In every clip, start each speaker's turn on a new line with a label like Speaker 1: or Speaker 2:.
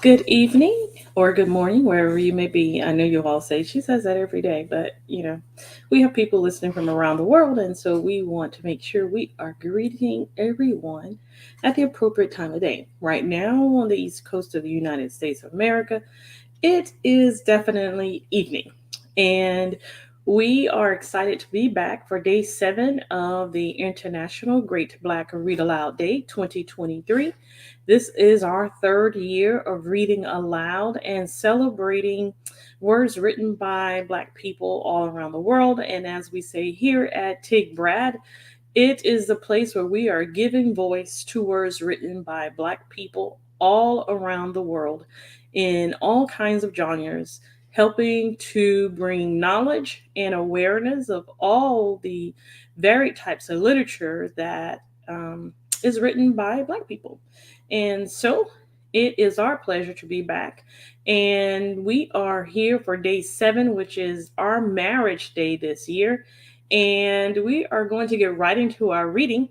Speaker 1: Good evening or good morning, wherever you may be. I know you'll all say she says that every day, but we have people listening from around the world, and so we want to make sure we are greeting everyone at the appropriate time of day. Right now, on the East Coast of the United States of America, it is definitely evening, and we are excited to be back for day 7 of the International Great Black Read Aloud Day 2023. This is our third year of reading aloud and celebrating words written by Black people all around the world. And as we say here at Tig Brad, it is the place where we are giving voice to words written by Black people all around the world in all kinds of genres, helping to bring knowledge and awareness of all the varied types of literature that is written by Black people. And so it is our pleasure to be back. And we are here for day 7, which is our marriage day this year. And we are going to get right into our reading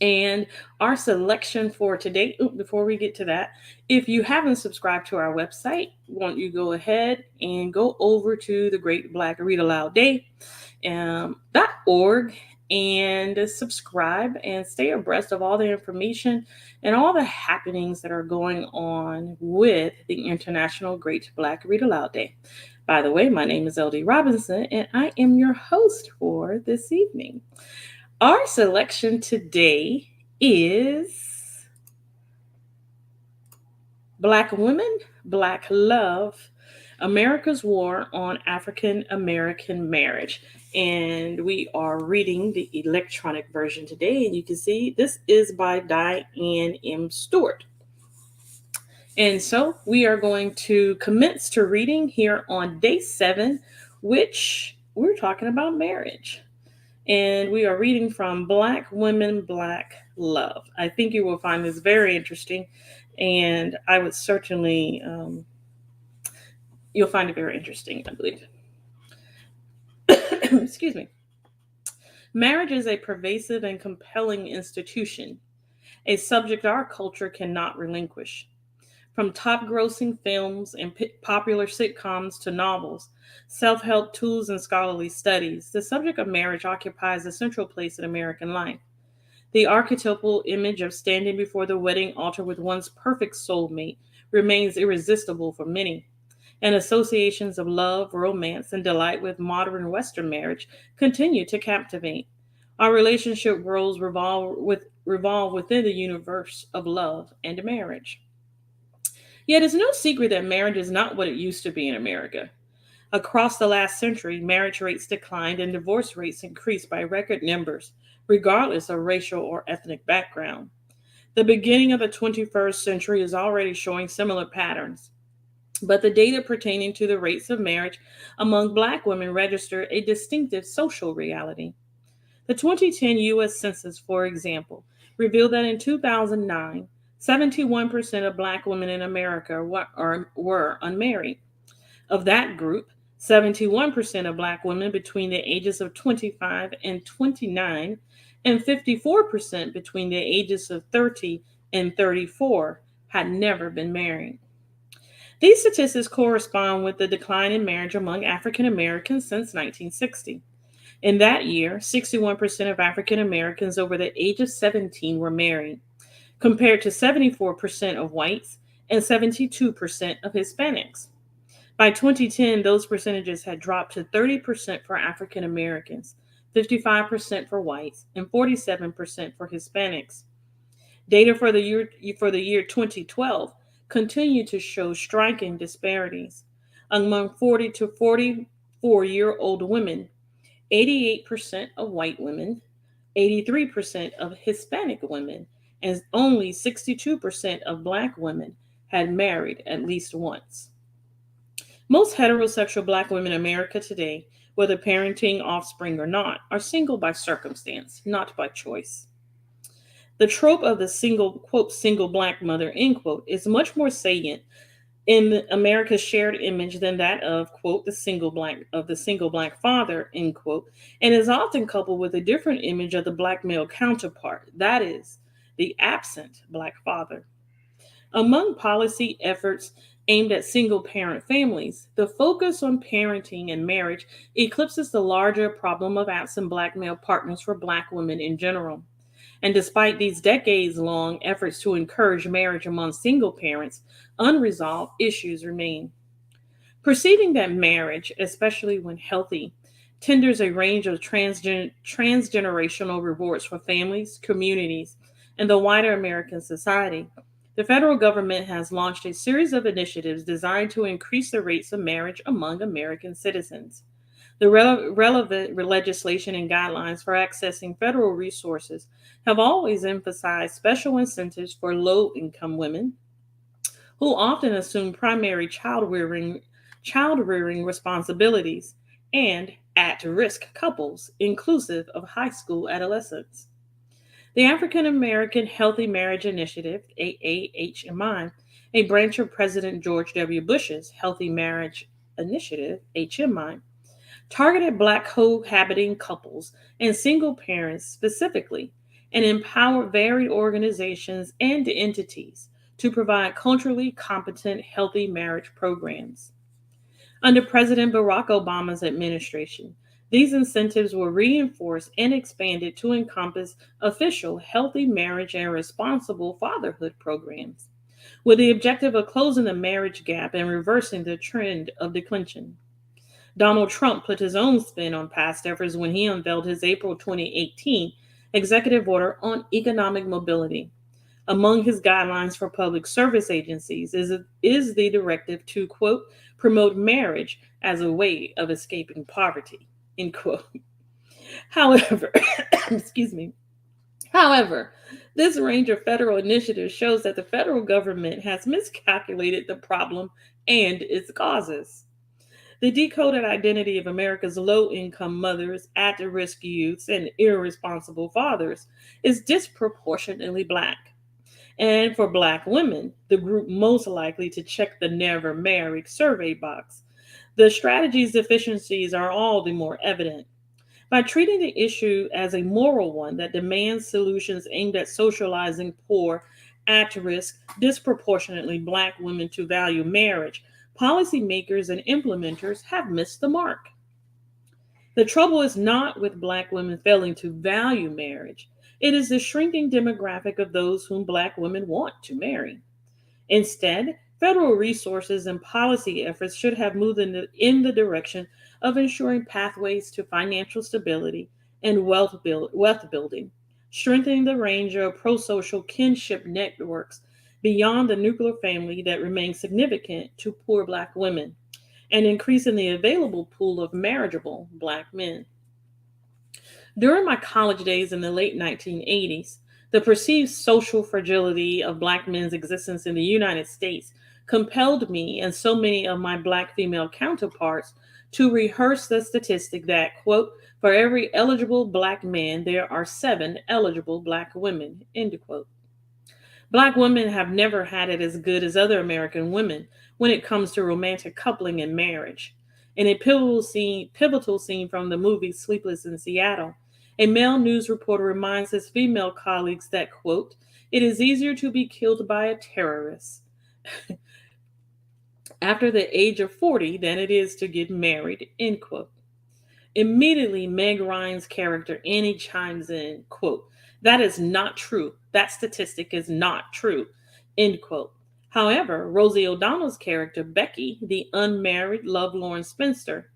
Speaker 1: and our selection for today. Before we get to that, if you haven't subscribed to our website, won't you go ahead and go over to the Great Black Read Aloud Day .org and subscribe and stay abreast of all the information and all the happenings that are going on with the International Great Black Read Aloud Day. By the way, my name is LD Robinson and I am your host for this evening. Our selection today is Black Women, Black Love, America's War on African American Marriage. And we are reading the electronic version today. And you can see this is by Dianne M. Stewart. And so we are going to commence to reading here on day 7, which we're talking about marriage. And we are reading from Black Women, Black Love. I think you will find this very interesting, and I would certainly, you'll find it very interesting, I believe. Excuse me. Marriage is a pervasive and compelling institution, a subject our culture cannot relinquish. From top grossing films and popular sitcoms to novels, self help tools, and scholarly studies, the subject of marriage occupies a central place in American life. The archetypal image of standing before the wedding altar with one's perfect soulmate remains irresistible for many, and associations of love, romance, and delight with modern Western marriage continue to captivate. Our relationship worlds revolve within the universe of love and marriage. Yet it's no secret that marriage is not what it used to be in America. Across the last century, marriage rates declined and divorce rates increased by record numbers, regardless of racial or ethnic background. The beginning of the 21st century is already showing similar patterns, but the data pertaining to the rates of marriage among Black women register a distinctive social reality. The 2010 U.S. Census, for example, revealed that in 2009, 71% of Black women in America were unmarried. Of that group, 71% of Black women between the ages of 25 and 29, and 54% between the ages of 30 and 34 had never been married. These statistics correspond with the decline in marriage among African Americans since 1960. In that year, 61% of African Americans over the age of 17 were married, compared to 74% of whites and 72% of Hispanics. By 2010, those percentages had dropped to 30% for African Americans, 55% for whites, and 47% for Hispanics. Data for the year 2012 continue to show striking disparities. Among 40 to 44-year-old women, 88% of white women, 83% of Hispanic women, and only 62% of Black women had married at least once. Most heterosexual Black women in America today, whether parenting offspring or not, are single by circumstance, not by choice. The trope of the single, quote, single Black mother, end quote, is much more salient in America's shared image than that of, quote, the single Black father, end quote, and is often coupled with a different image of the Black male counterpart, that is, the absent Black father. Among policy efforts aimed at single parent families, the focus on parenting and marriage eclipses the larger problem of absent black male partners for black women in general. And despite these decades long efforts to encourage marriage among single parents, unresolved issues remain. Perceiving that marriage, especially when healthy, tenders a range of transgenerational rewards for families, communities, and the wider American society, the federal government has launched a series of initiatives designed to increase the rates of marriage among American citizens. The relevant legislation and guidelines for accessing federal resources have always emphasized special incentives for low income women who often assume primary child rearing responsibilities, and at risk couples, inclusive of high school adolescents. The African American Healthy Marriage Initiative, AAHMI, a branch of President George W. Bush's Healthy Marriage Initiative, HMI, targeted Black cohabiting couples and single parents specifically, and empowered varied organizations and entities to provide culturally competent healthy marriage programs. Under President Barack Obama's administration, these incentives were reinforced and expanded to encompass official healthy marriage and responsible fatherhood programs, with the objective of closing the marriage gap and reversing the trend of declension. Donald Trump put his own spin on past efforts when he unveiled his April 2018 executive order on economic mobility. Among his guidelines for public service agencies is the directive to, quote, promote marriage as a way of escaping poverty, end quote. However, excuse me. However, this range of federal initiatives shows that the federal government has miscalculated the problem and its causes. The decoded identity of America's low income mothers, at risk youths, and irresponsible fathers is disproportionately black. And for black women, the group most likely to check the never married survey box, the strategy's deficiencies are all the more evident. By treating the issue as a moral one that demands solutions aimed at socializing poor, at risk, disproportionately black women to value marriage, policymakers and implementers have missed the mark. The trouble is not with black women failing to value marriage, it is the shrinking demographic of those whom black women want to marry. Instead, federal resources and policy efforts should have moved in the direction of ensuring pathways to financial stability and wealth building, strengthening the range of pro social kinship networks beyond the nuclear family that remain significant to poor Black women, and increasing the available pool of marriageable Black men. During my college days in the late 1980s, the perceived social fragility of Black men's existence in the United States compelled me and so many of my Black female counterparts to rehearse the statistic that, quote, for every eligible Black man, there are seven eligible Black women, end quote. Black women have never had it as good as other American women when it comes to romantic coupling and marriage. In a pivotal scene from the movie Sleepless in Seattle, a male news reporter reminds his female colleagues that, quote, it is easier to be killed by a terrorist after the age of 40 than it is to get married, end quote. Immediately, Meg Ryan's character Annie chimes in, quote, that is not true. That statistic is not true, end quote. However, Rosie O'Donnell's character, Becky, the unmarried, lovelorn spinster,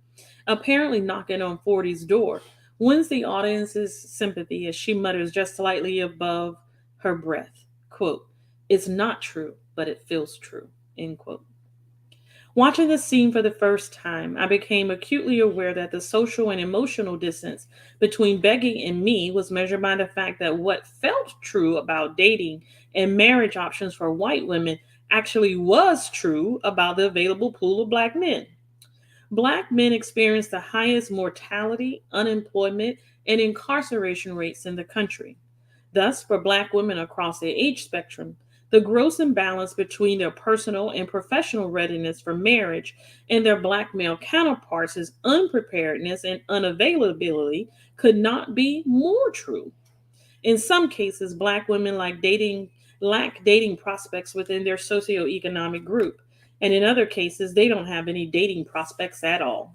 Speaker 1: apparently knocking on 40's door, wins the audience's sympathy as she mutters just slightly above her breath, quote, it's not true, but it feels true, end quote. Watching the scene for the first time, I became acutely aware that the social and emotional distance between Becky and me was measured by the fact that what felt true about dating and marriage options for white women actually was true about the available pool of Black men. Black men experience the highest mortality, unemployment, and incarceration rates in the country. Thus, for Black women across the age spectrum, the gross imbalance between their personal and professional readiness for marriage and their Black male counterparts' unpreparedness and unavailability could not be more true. In some cases, Black women like dating lack dating prospects within their socioeconomic group, and in other cases, they don't have any dating prospects at all.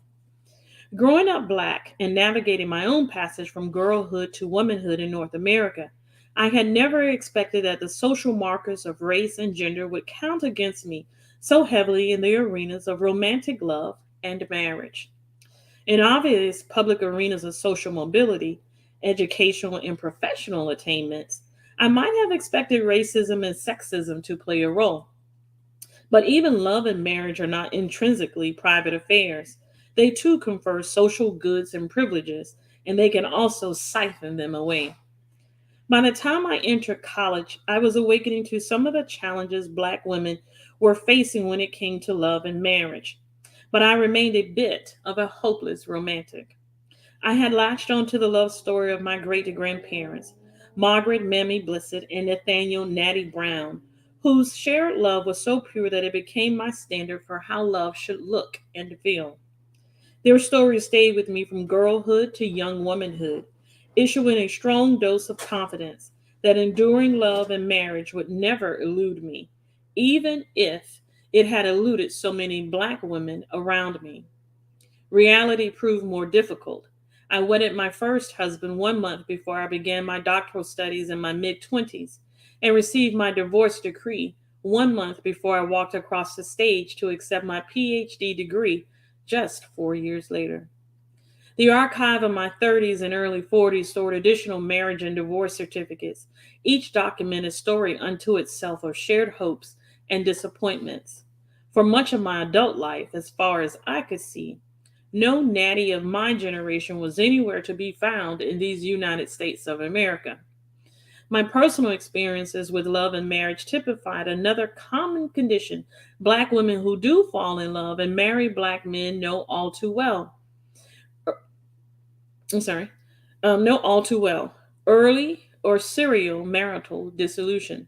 Speaker 1: Growing up black and navigating my own passage from girlhood to womanhood in North America, I had never expected that the social markers of race and gender would count against me so heavily in the arenas of romantic love and marriage. In obvious public arenas of social mobility, educational and professional attainments, I might have expected racism and sexism to play a role. But even love and marriage are not intrinsically private affairs. They too confer social goods and privileges, and they can also siphon them away. By the time I entered college, I was awakening to some of the challenges Black women were facing when it came to love and marriage. But I remained a bit of a hopeless romantic. I had latched onto the love story of my great grandparents, Margaret Mammy Blissett and Nathaniel Natty Brown, whose shared love was so pure that it became my standard for how love should look and feel. Their stories stayed with me from girlhood to young womanhood, issuing a strong dose of confidence that enduring love and marriage would never elude me, even if it had eluded so many Black women around me. Reality proved more difficult. I wedded my first husband 1 month before I began my doctoral studies in my mid 20s and received my divorce decree 1 month before I walked across the stage to accept my PhD degree just 4 years later. The archive of my 30s and early 40s stored additional marriage and divorce certificates, each document a story unto itself of shared hopes and disappointments. For much of my adult life, as far as I could see, no natty of my generation was anywhere to be found in these United States of America. My personal experiences with love and marriage typified another common condition Black women who do fall in love and marry Black men know all too well. I'm sorry, know all too well. Early or serial marital dissolution.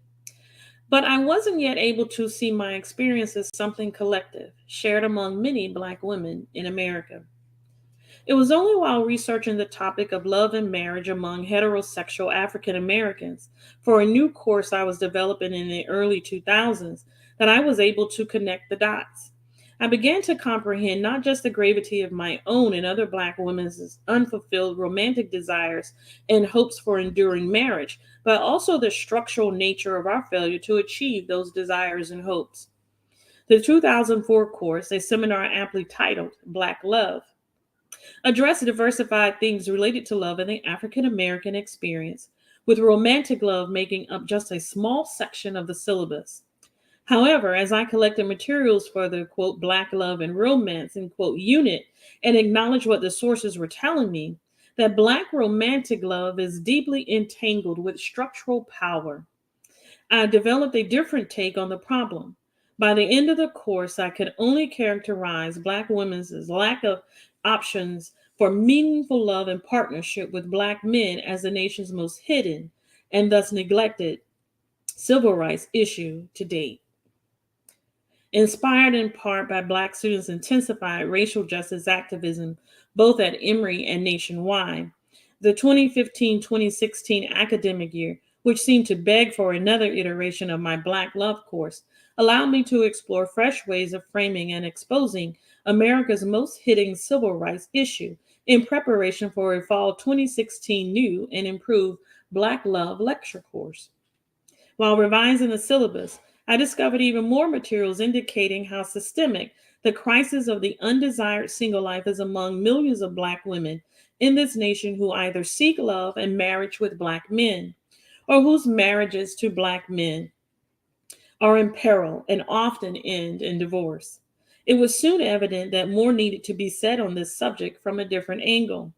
Speaker 1: But I wasn't yet able to see my experience as something collective, shared among many Black women in America. It was only while researching the topic of love and marriage among heterosexual African Americans for a new course I was developing in the early 2000s that I was able to connect the dots. I began to comprehend not just the gravity of my own and other Black women's unfulfilled romantic desires and hopes for enduring marriage, but also the structural nature of our failure to achieve those desires and hopes. The 2004 course, a seminar aptly titled Black Love, address diversified themes related to love and the African American experience, with romantic love making up just a small section of the syllabus. However, as I collected materials for the quote Black Love and Romance unit and acknowledged what the sources were telling me, that Black romantic love is deeply entangled with structural power. I developed a different take on the problem. By the end of the course, I could only characterize Black women's lack of options for meaningful love and partnership with Black men as the nation's most hidden and thus neglected civil rights issue to date. Inspired in part by Black students' intensified racial justice activism, both at Emory and nationwide, the 2015-2016 academic year, which seemed to beg for another iteration of my Black Love course, allowed me to explore fresh ways of framing and exposing America's most hitting civil rights issue in preparation for a fall 2016 new and improved Black Love lecture course. While revising the syllabus, I discovered even more materials indicating how systemic the crisis of the undesired single life is among millions of Black women in this nation who either seek love and marriage with Black men or whose marriages to Black men are in peril and often end in divorce. It was soon evident that more needed to be said on this subject from a different angle.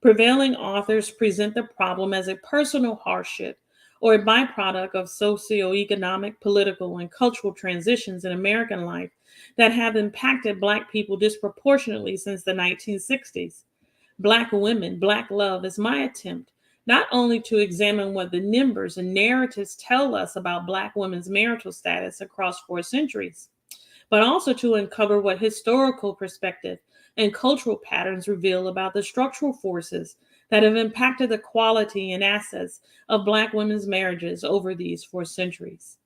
Speaker 1: Prevailing authors present the problem as a personal hardship or a byproduct of socioeconomic, political, and cultural transitions in American life that have impacted Black people disproportionately since the 1960s. Black women, Black love is my attempt not only to examine what the numbers and narratives tell us about Black women's marital status across 4 centuries, but also to uncover what historical perspective and cultural patterns reveal about the structural forces that have impacted the quality and assets of Black women's marriages over these 4 centuries.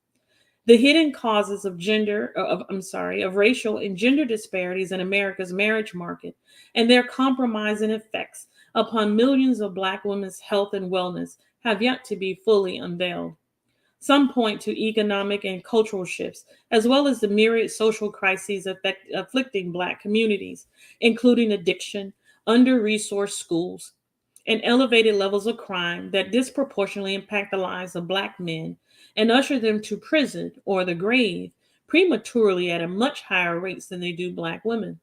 Speaker 1: The hidden causes of of racial and gender disparities in America's marriage market and their compromising effects upon millions of Black women's health and wellness have yet to be fully unveiled. Some point to economic and cultural shifts, as well as the myriad social crises afflicting Black communities, including addiction, under resourced schools, and elevated levels of crime that disproportionately impact the lives of Black men and usher them to prison or the grave prematurely at a much higher rates than they do Black women.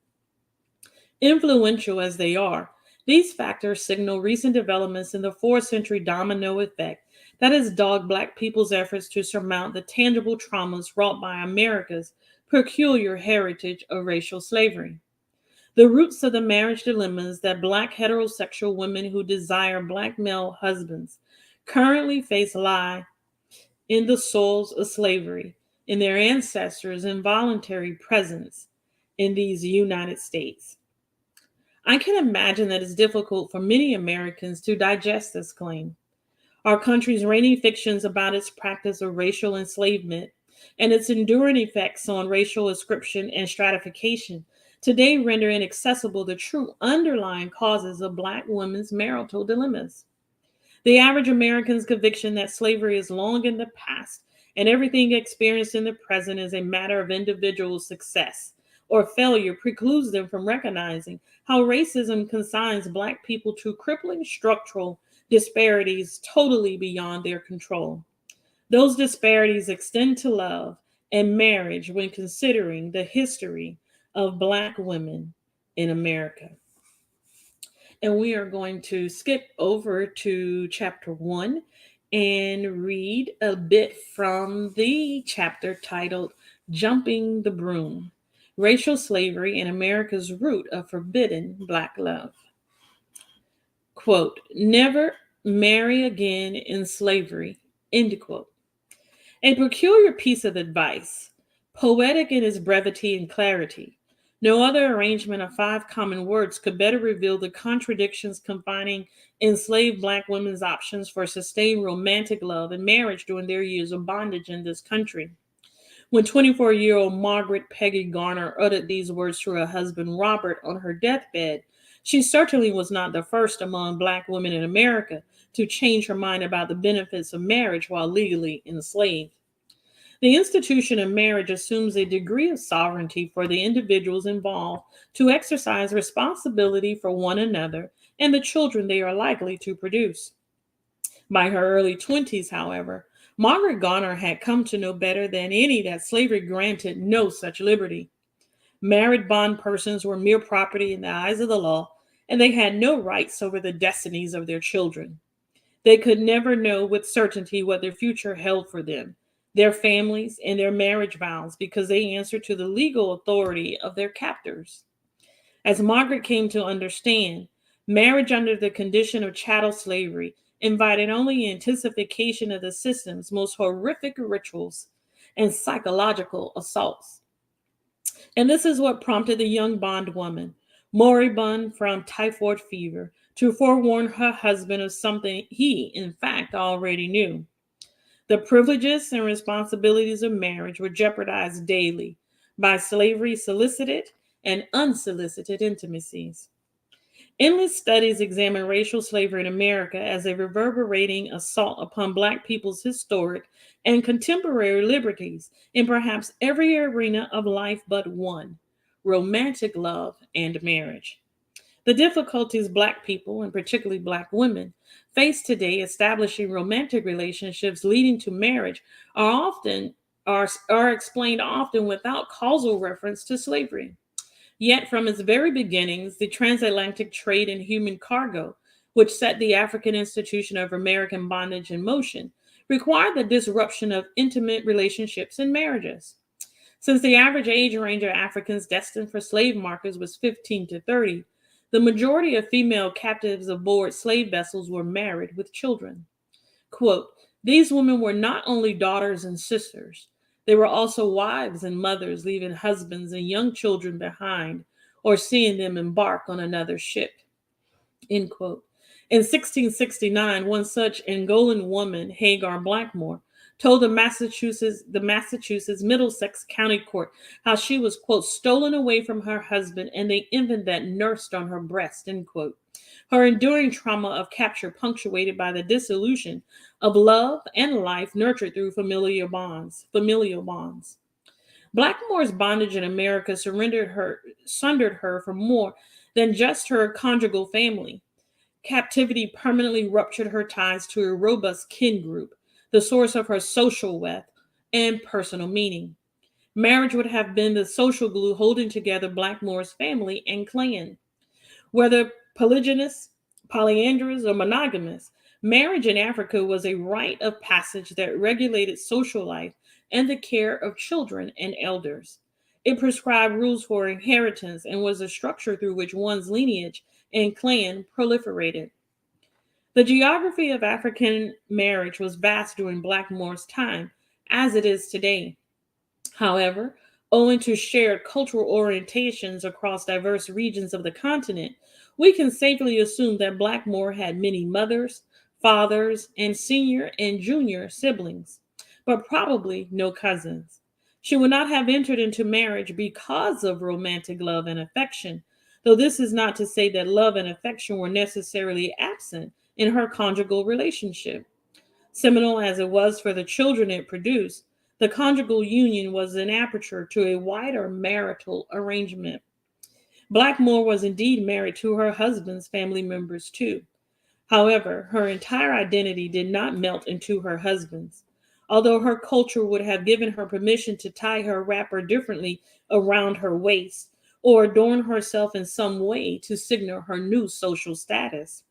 Speaker 1: Influential as they are, these factors signal recent developments in the 4th century domino effect that has dogged Black people's efforts to surmount the tangible traumas wrought by America's peculiar heritage of racial slavery. The roots of the marriage dilemmas that Black heterosexual women who desire Black male husbands currently face lie in the soils of slavery, in their ancestors' involuntary presence in these United States. I can imagine that it's difficult for many Americans to digest this claim. Our country's reigning fictions about its practice of racial enslavement and its enduring effects on racial ascription and stratification today render inaccessible the true underlying causes of Black women's marital dilemmas. The average American's conviction that slavery is long in the past and everything experienced in the present is a matter of individual success or failure precludes them from recognizing how racism consigns Black people to crippling structural disparities totally beyond their control. Those disparities extend to love and marriage when considering the history of Black women in America. And we are going to skip over to chapter 1 and read a bit from the chapter titled Jumping the Broom: Racial Slavery and America's Root of Forbidden Black Love. Quote, never marry again in slavery, end quote. A peculiar piece of advice, poetic in its brevity and clarity. No other arrangement of 5 common words could better reveal the contradictions confining enslaved Black women's options for sustained romantic love and marriage during their years of bondage in this country. When 24-year-old Margaret Peggy Garner uttered these words to her husband Robert on her deathbed, she certainly was not the first among Black women in America to change her mind about the benefits of marriage while legally enslaved. The institution of marriage assumes a degree of sovereignty for the individuals involved to exercise responsibility for one another and the children they are likely to produce. By her early 20s, however, Margaret Garner had come to know better than any that slavery granted no such liberty. Married bond persons were mere property in the eyes of the law, and they had no rights over the destinies of their children. They could never know with certainty what their future held for them, their families, and their marriage vows because they answered to the legal authority of their captors. As Margaret came to understand, marriage under the condition of chattel slavery invited only intensification of the system's most horrific rituals and psychological assaults. And this is what prompted the young bondwoman, moribund from typhoid fever, to forewarn her husband of something he, in fact, already knew. The privileges and responsibilities of marriage were jeopardized daily by slavery solicited and unsolicited intimacies. Endless studies examine racial slavery in America as a reverberating assault upon Black people's historic and contemporary liberties in perhaps every arena of life but one: romantic love and marriage. The difficulties Black people, and particularly Black women, face today establishing romantic relationships leading to marriage are explained often without causal reference to slavery. Yet, from its very beginnings, the transatlantic trade in human cargo, which set the African institution of American bondage in motion, required the disruption of intimate relationships and marriages. Since the average age range of Africans destined for slave markets was 15 to 30, the majority of female captives aboard slave vessels were married with children. Quote, these women were not only daughters and sisters, they were also wives and mothers, leaving husbands and young children behind or seeing them embark on another ship. End quote. In 1669, one such Angolan woman, Hagar Blackmore, told the Massachusetts Middlesex County Court how she was, quote, stolen away from her husband and the infant that nursed on her breast, end quote. Her enduring trauma of capture punctuated by the dissolution of love and life nurtured through familial bonds. Blackmore's bondage in America sundered her from more than just her conjugal family. Captivity permanently ruptured her ties to a robust kin group, the source of her social wealth and personal meaning. Marriage would have been the social glue holding together Blackmore's family and clan. Whether polygynous, polyandrous, or monogamous, marriage in Africa was a rite of passage that regulated social life and the care of children and elders. It prescribed rules for inheritance and was a structure through which one's lineage and clan proliferated. The geography of African marriage was vast during Blackmore's time, as it is today. However, owing to shared cultural orientations across diverse regions of the continent, we can safely assume that Blackmore had many mothers, fathers, and senior and junior siblings, but probably no cousins. She would not have entered into marriage because of romantic love and affection, though this is not to say that love and affection were necessarily absent in her conjugal relationship. Seminal as it was for the children it produced, the conjugal union was an aperture to a wider marital arrangement. Blackmore was indeed married to her husband's family members too. However, her entire identity did not melt into her husband's. Although her culture would have given her permission to tie her wrapper differently around her waist or adorn herself in some way to signal her new social status.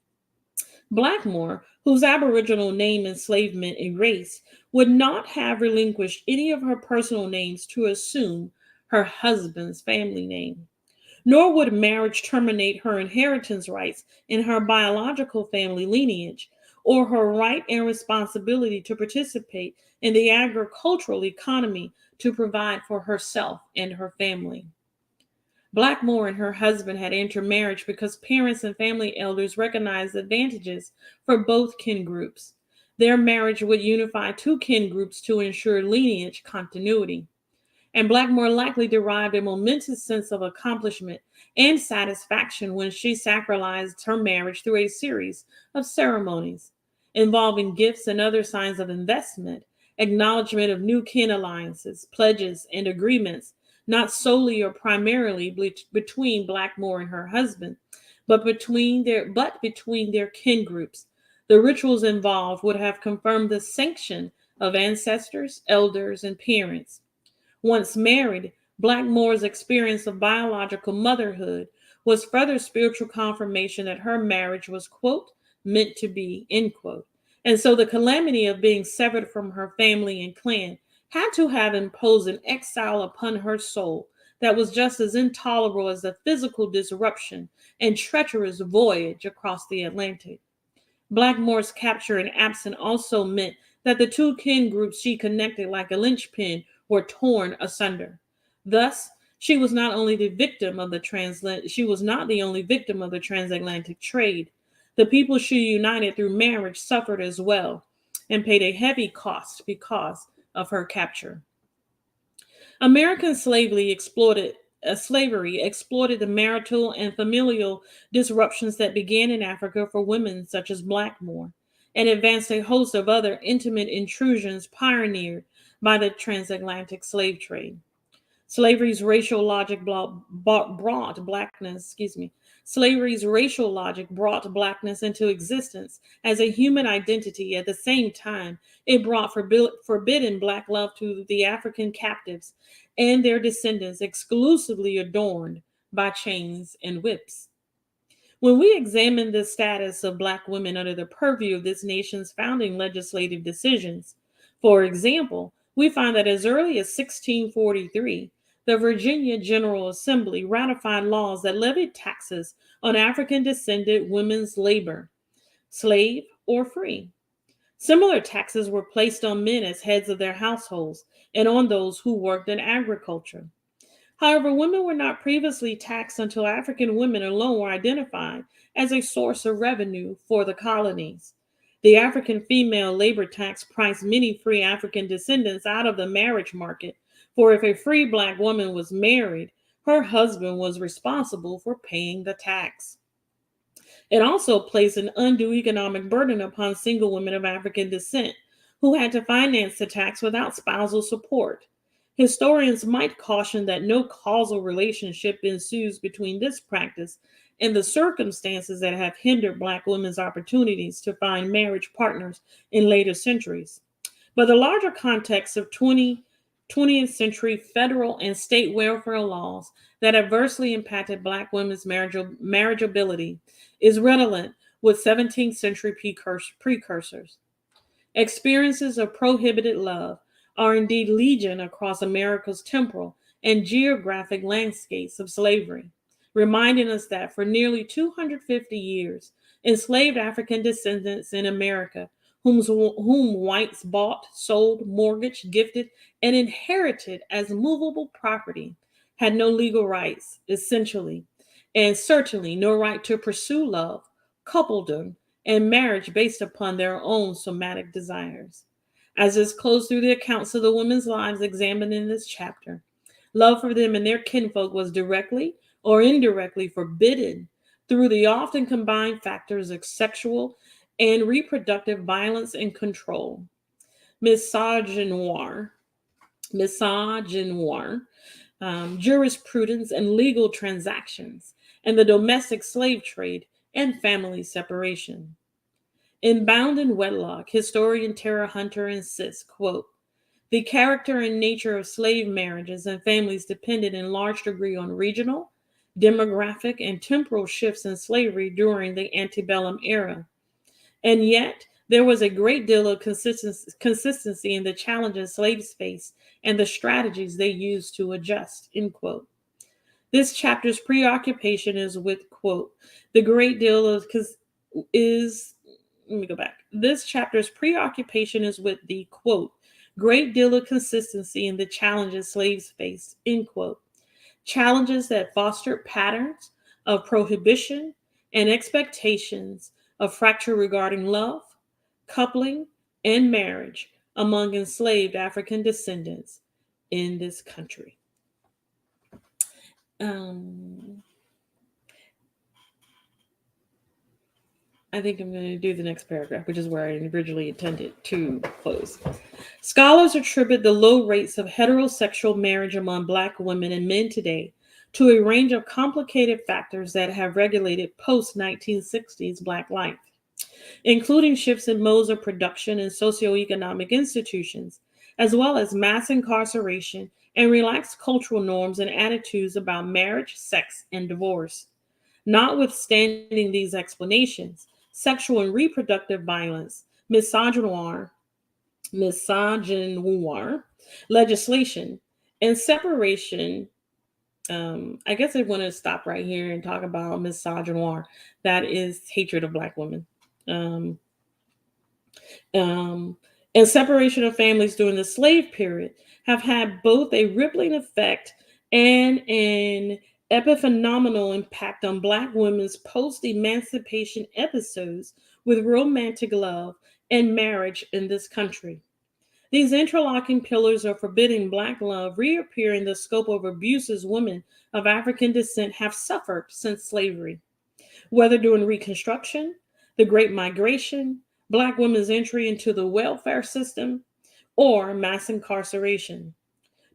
Speaker 1: Blackmore, whose Aboriginal name enslavement erased, would not have relinquished any of her personal names to assume her husband's family name. Nor would marriage terminate her inheritance rights in her biological family lineage or her right and responsibility to participate in the agricultural economy to provide for herself and her family. Blackmore and her husband had intermarriage because parents and family elders recognized advantages for both kin groups. Their marriage would unify two kin groups to ensure lineage continuity, and Blackmore likely derived a momentous sense of accomplishment and satisfaction when she sacralized her marriage through a series of ceremonies involving gifts and other signs of investment, acknowledgement of new kin alliances, pledges, and agreements, not solely or primarily between Blackmore and her husband, but between their kin groups. The rituals involved would have confirmed the sanction of ancestors, elders, and parents. Once married, Blackmore's experience of biological motherhood was further spiritual confirmation that her marriage was, quote, meant to be, end quote. And so the calamity of being severed from her family and clan had to have imposed an exile upon her soul that was just as intolerable as the physical disruption and treacherous voyage across the Atlantic. Blackmore's capture and absence also meant that the two kin groups she connected like a linchpin were torn asunder. Thus, she was not the only victim of the transatlantic trade. The people she united through marriage suffered as well and paid a heavy cost because of her capture. American slavery exploited the marital and familial disruptions that began in Africa for women such as Blackmore, and advanced a host of other intimate intrusions pioneered by the transatlantic slave trade. Slavery's racial logic brought blackness, excuse me, Slavery's racial logic brought blackness into existence as a human identity. At the same time, it brought forbidden black love to the African captives and their descendants, exclusively adorned by chains and whips. When we examine the status of Black women under the purview of this nation's founding legislative decisions, for example, we find that as early as 1643, the Virginia General Assembly ratified laws that levied taxes on African descended women's labor, slave or free. Similar taxes were placed on men as heads of their households and on those who worked in agriculture. However, women were not previously taxed until African women alone were identified as a source of revenue for the colonies. The African female labor tax priced many free African descendants out of the marriage market, for if a free black woman was married, her husband was responsible for paying the tax. It also placed an undue economic burden upon single women of African descent who had to finance the tax without spousal support. Historians might caution that no causal relationship ensues between this practice and the circumstances that have hindered Black women's opportunities to find marriage partners in later centuries. But the larger context of 20th century federal and state welfare laws that adversely impacted Black women's marriageability is redolent with 17th century precursors. Experiences of prohibited love are indeed legion across America's temporal and geographic landscapes of slavery, reminding us that for nearly 250 years, enslaved African descendants in America, whom whites bought, sold, mortgaged, gifted, and inherited as movable property, had no legal rights, essentially, and certainly no right to pursue love, coupledom, and marriage based upon their own somatic desires. As is closed through the accounts of the women's lives examined in this chapter, love for them and their kinfolk was directly or indirectly forbidden through the often combined factors of sexual and reproductive violence and control. Misogynoir, misogynoir, jurisprudence and legal transactions, and the domestic slave trade and family separation. In Bound in Wedlock, historian Tara Hunter insists, quote, the character and nature of slave marriages and families depended in large degree on regional, demographic, and temporal shifts in slavery during the antebellum era. And yet, there was a great deal of consistency in the challenges slaves faced and the strategies they used to adjust, end quote. This chapter's preoccupation is with, quote, the great deal of is let me go back. This chapter's preoccupation is with the, quote, great deal of consistency in the challenges slaves faced, end quote. Challenges that fostered patterns of prohibition and expectations of fracture regarding love, coupling, and marriage among enslaved African descendants in this country. Um, I think I'm going to do the next paragraph, which is where I originally intended to close. Scholars attribute the low rates of heterosexual marriage among Black women and men today to a range of complicated factors that have regulated post 1960s Black life, including shifts in modes of production and socioeconomic institutions, as well as mass incarceration and relaxed cultural norms and attitudes about marriage, sex, and divorce. Notwithstanding these explanations, sexual and reproductive violence, misogynoir legislation, and separation. I guess I want to stop right here and talk about misogynoir. That is hatred of Black women. Um, um, and separation of families during the slave period have had both a rippling effect and an epiphenomenal impact on Black women's post emancipation episodes with romantic love and marriage in this country. These interlocking pillars of forbidding Black love reappear in the scope of abuses women of African descent have suffered since slavery, whether during Reconstruction, the Great Migration, Black women's entry into the welfare system, or mass incarceration.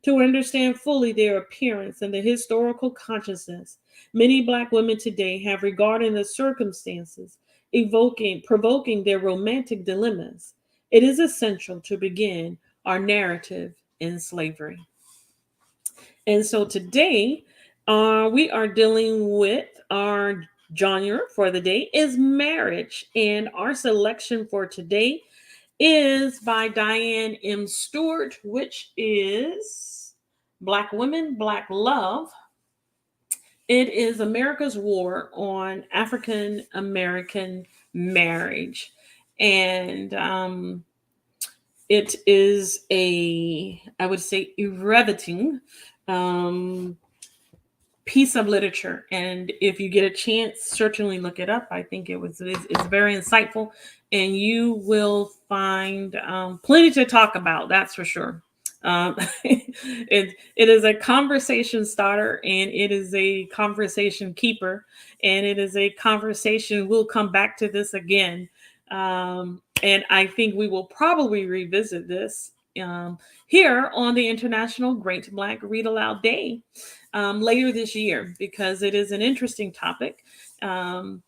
Speaker 1: To understand fully their appearance and the historical consciousness, many Black women today have regarding the circumstances provoking their romantic dilemmas. It is essential to begin our narrative in slavery. And so today, we are dealing with our genre for the day is marriage, and our selection for today is by Dianne M. Stewart, which is Black Women, Black Love. It is America's War on African American Marriage. And it is a, I would say, riveting piece of literature. And if you get a chance, certainly look it up. I think it's very insightful, and you will find plenty to talk about. That's for sure. It is a conversation starter, and it is a conversation keeper, and it is a conversation. We'll come back to this again, and I think we will probably revisit this um, here on the International Great Black Read Aloud Day later this year, because it is an interesting topic. Um,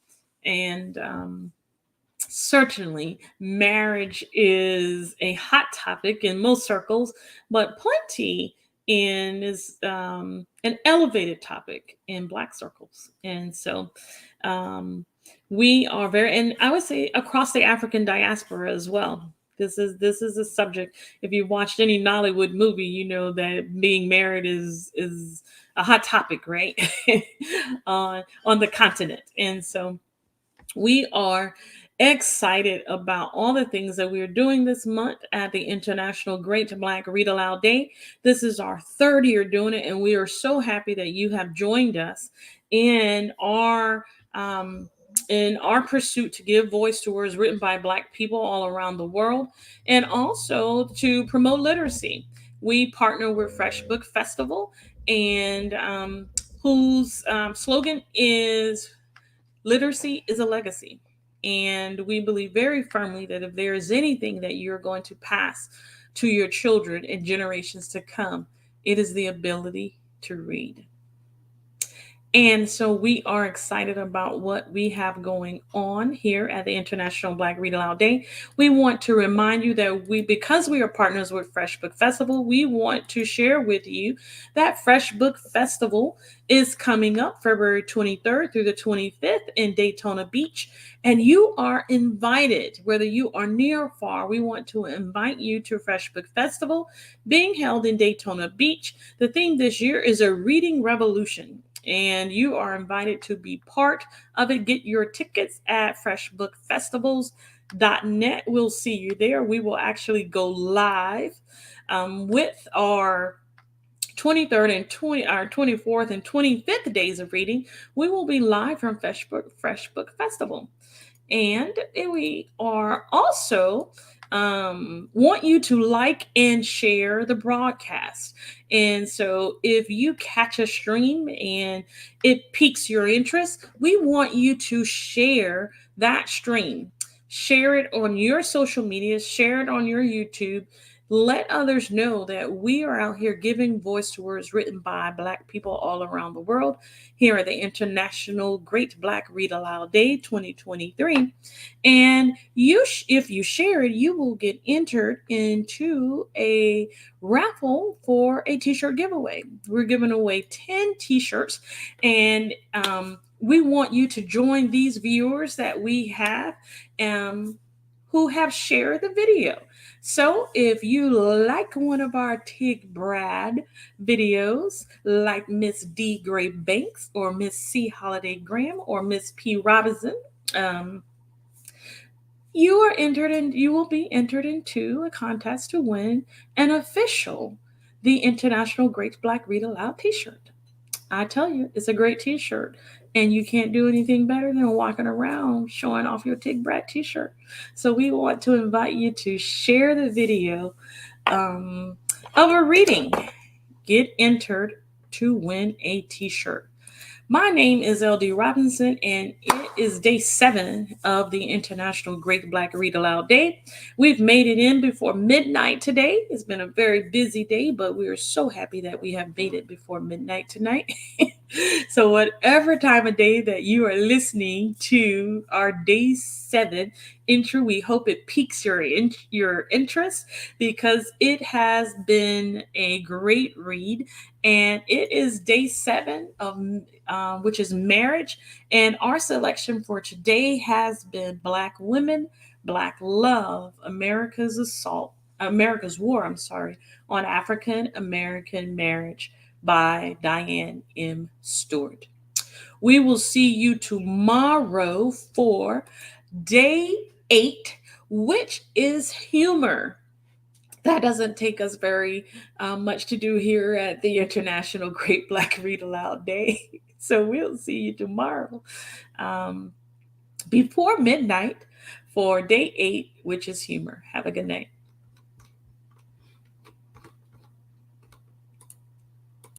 Speaker 1: and Certainly, marriage is a hot topic in most circles, but plenty in is an elevated topic in Black circles. And so um, we are very, and I would say across the African diaspora as well. This is a subject. If you've watched any Nollywood movie, you know that being married is a hot topic, right? On the continent. And so we are excited about all the things that we are doing this month at the International Great Black Read Aloud Day. This is our third year doing it, and we are so happy that you have joined us in our um, in our pursuit to give voice to words written by Black people all around the world, and also to promote literacy. We partner with Fresh Book Festival, and whose slogan is literacy is a legacy. And we believe very firmly that if there is anything that you're going to pass to your children and generations to come, it is the ability to read. And so we are excited about what we have going on here at the International Black Read Aloud Day. We want to remind you that because we are partners with Fresh Book Festival, we want to share with you that Fresh Book Festival is coming up February 23rd through the 25th in Daytona Beach. And you are invited, whether you are near or far, we want to invite you to Fresh Book Festival being held in Daytona Beach. The theme this year is a reading revolution, and you are invited to be part of it. Get your tickets at freshbookfestivals.net. We'll see you there. We will actually go live with our 23rd and 24th and 25th days of reading. We will be live from Fresh Book Festival. And we are also want you to like and share the broadcast. And so if you catch a stream and it piques your interest, we want you to share that stream. Share it on your social media, share it on your YouTube. Let others know that we are out here giving voice to words written by Black people all around the world here at the International Great Black Read Aloud Day 2023. And if you share it, you will get entered into a raffle for a t-shirt giveaway. We're giving away 10 t-shirts, and we want you to join these viewers that we have who have shared the video. So if you like one of our Tig Brad videos, like Miss D. Gray Banks or Miss C. Holiday Graham or Miss P. Robinson, you will be entered into a contest to win an official The International Great Black Read Aloud t-shirt. I tell you, it's a great t-shirt, and you can't do anything better than walking around showing off your Tig Brad t-shirt. So we want to invite you to share the video of a reading. Get entered to win a t-shirt. My name is LD Robinson, and it is day 7 of the International Great Black Read Aloud Day. We've made it in before midnight today. It's been a very busy day, but we are so happy that we have made it before midnight tonight. So whatever time of day that you are listening to our day 7 intro, we hope it piques your interest, because it has been a great read, and it is day 7 of which is marriage. And our selection for today has been Black Women, Black Love, America's War, on African American Marriage by Dianne M. Stewart. We will see you tomorrow for day 8, which is humor. That doesn't take us very much to do here at the International Great Black Read Aloud Day. So we'll see you tomorrow um, before midnight for day 8, which is humor. Have a good night.